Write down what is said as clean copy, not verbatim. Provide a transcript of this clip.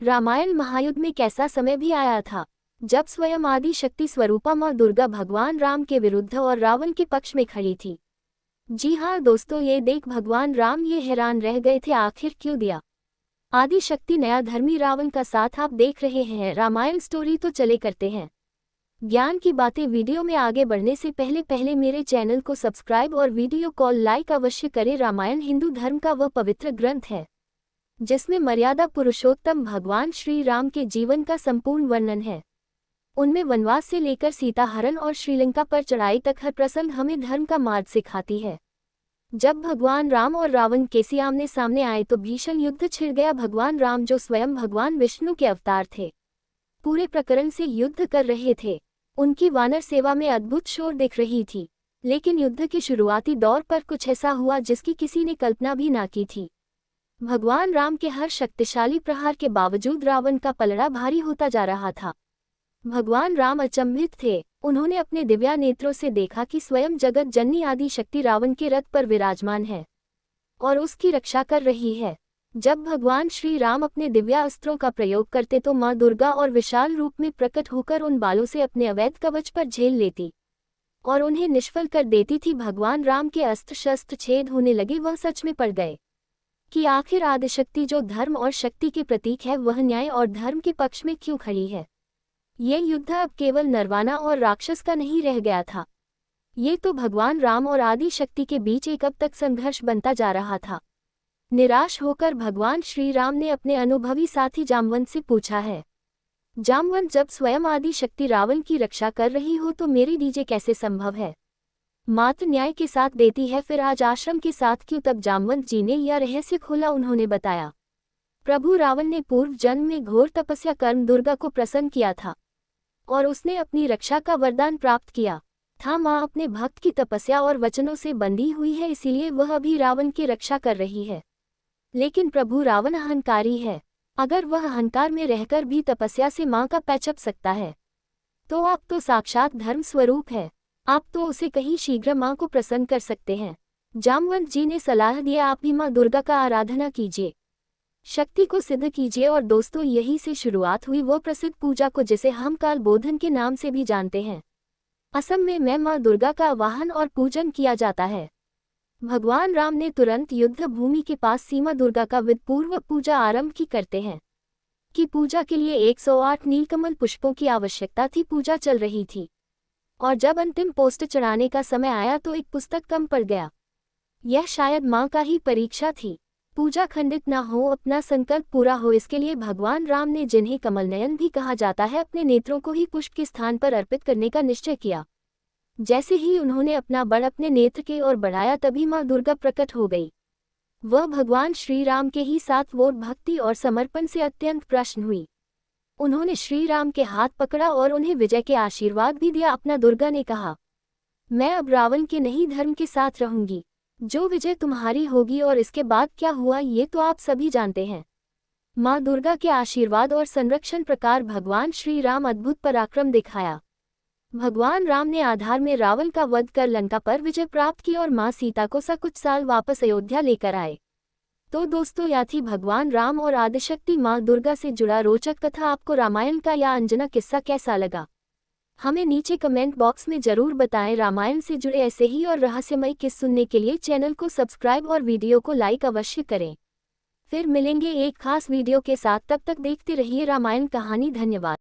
रामायण महायुद्ध में कैसा समय भी आया था जब स्वयं आदि शक्ति स्वरूपा माँ दुर्गा भगवान राम के विरुद्ध और रावण के पक्ष में खड़ी थी। जी हाँ दोस्तों, ये देख भगवान राम ये हैरान रह गए थे, आखिर क्यों दिया आदि शक्ति नया धर्मी रावण का साथ। आप देख रहे हैं रामायण स्टोरी, तो चले करते हैं ज्ञान की बातें। वीडियो में आगे बढ़ने से पहले मेरे चैनल को सब्सक्राइब और वीडियो को लाइक अवश्य करें। रामायण हिंदू धर्म का वह पवित्र ग्रंथ है जिसमें मर्यादा पुरुषोत्तम भगवान श्री राम के जीवन का संपूर्ण वर्णन है। उनमें वनवास से लेकर सीता हरण और श्रीलंका पर चढ़ाई तक हर प्रसंग हमें धर्म का मार्ग सिखाती है। जब भगवान राम और रावण के आमने सामने आए तो भीषण युद्ध छिड़ गया। भगवान राम, जो स्वयं भगवान विष्णु के अवतार थे, पूरे प्रकरण से युद्ध कर रहे थे। उनकी वानर सेवा में अद्भुत शोर दिख रही थी, लेकिन युद्ध के शुरुआती दौर पर कुछ ऐसा हुआ जिसकी किसी ने कल्पना भी ना की थी। भगवान राम के हर शक्तिशाली प्रहार के बावजूद रावण का पलड़ा भारी होता जा रहा था। भगवान राम अचंभित थे। उन्होंने अपने दिव्या नेत्रों से देखा कि स्वयं जगत जननी आदि शक्ति रावण के रथ पर विराजमान है और उसकी रक्षा कर रही है। जब भगवान श्री राम अपने दिव्या अस्त्रों का प्रयोग करते तो माँ दुर्गा और विशाल रूप में प्रकट होकर उन बालों से अपने अवैध कवच पर झेल लेती और उन्हें निष्फल कर देती थी। भगवान राम के अस्त्र शस्त्र छेद होने लगे। वह सच में पड़ गए कि आखिर आदिशक्ति जो धर्म और शक्ति के प्रतीक है, वह न्याय और धर्म के पक्ष में क्यों खड़ी है। ये युद्ध अब केवल नरवाना और राक्षस का नहीं रह गया था, ये तो भगवान राम और आदि शक्ति के बीच एक अब तक संघर्ष बनता जा रहा था। निराश होकर भगवान श्री राम ने अपने अनुभवी साथी जामवंत से पूछा है, जामवंत, जब स्वयं आदि शक्ति रावण की रक्षा कर रही हो तो मेरी डीजे कैसे संभव है। मात्र न्याय के साथ देती है, फिर आज आश्रम के साथ क्यों। तब जामवंत जी ने यह रहस्य खोला। उन्होंने बताया, प्रभु रावण ने पूर्व जन्म में घोर तपस्या कर्म दुर्गा को प्रसन्न किया था और उसने अपनी रक्षा का वरदान प्राप्त किया था। माँ अपने भक्त की तपस्या और वचनों से बंधी हुई है, इसीलिए वह अभी रावण की रक्षा कर रही है। लेकिन प्रभु रावण अहंकारी है। अगर वह अहंकार में रहकर भी तपस्या से माँ का पैचप सकता है तो आप तो साक्षात धर्म स्वरूप है, आप तो उसे कहीं शीघ्र माँ को प्रसन्न कर सकते हैं। जामवंत जी ने सलाह दिया, आप भी माँ दुर्गा का आराधना कीजिए, शक्ति को सिद्ध कीजिए। और दोस्तों, यहीं से शुरुआत हुई वो प्रसिद्ध पूजा को जिसे हम काल बोधन के नाम से भी जानते हैं। असम में माँ दुर्गा का आवाहन और पूजन किया जाता है। भगवान राम ने तुरंत युद्ध भूमि के पास सीमा दुर्गा का विधिपूर्वक पूजा आरंभ की करते हैं कि पूजा के लिए 108 नीलकमल पुष्पों की आवश्यकता थी। पूजा चल रही थी और जब अंतिम पोस्ट चढ़ाने का समय आया तो एक पुस्तक कम पड़ गया। यह शायद माँ का ही परीक्षा थी। पूजा खंडित न हो, अपना संकल्प पूरा हो, इसके लिए भगवान राम ने, जिन्हें कमल नयन भी कहा जाता है, अपने नेत्रों को ही पुष्प के स्थान पर अर्पित करने का निश्चय किया। जैसे ही उन्होंने अपना बड़ अपने नेत्र के ओर बढ़ाया, तभी माँ दुर्गा प्रकट हो गई। वह भगवान श्री राम के ही साथ वोर भक्ति और समर्पण से अत्यंत प्रसन्न हुई। उन्होंने श्री राम के हाथ पकड़ा और उन्हें विजय के आशीर्वाद भी दिया। अपना दुर्गा ने कहा, मैं अब रावण के नहीं धर्म के साथ रहूंगी, जो विजय तुम्हारी होगी। और इसके बाद क्या हुआ ये तो आप सभी जानते हैं। माँ दुर्गा के आशीर्वाद और संरक्षण प्रकार भगवान श्री राम अद्भुत पराक्रम दिखाया। भगवान राम ने आधार में रावण का वध कर लंका पर विजय प्राप्त की और माँ सीता को कुछ साल वापस अयोध्या लेकर आए। तो दोस्तों, यह थी भगवान राम और आदिशक्ति माँ दुर्गा से जुड़ा रोचक कथा। आपको रामायण का यह अनजना किस्सा कैसा लगा, हमें नीचे कमेंट बॉक्स में जरूर बताएं। रामायण से जुड़े ऐसे ही और रहस्यमय किस्से सुनने के लिए चैनल को सब्सक्राइब और वीडियो को लाइक अवश्य करें। फिर मिलेंगे एक खास वीडियो के साथ, तब तक देखते रहिए रामायण कहानी। धन्यवाद।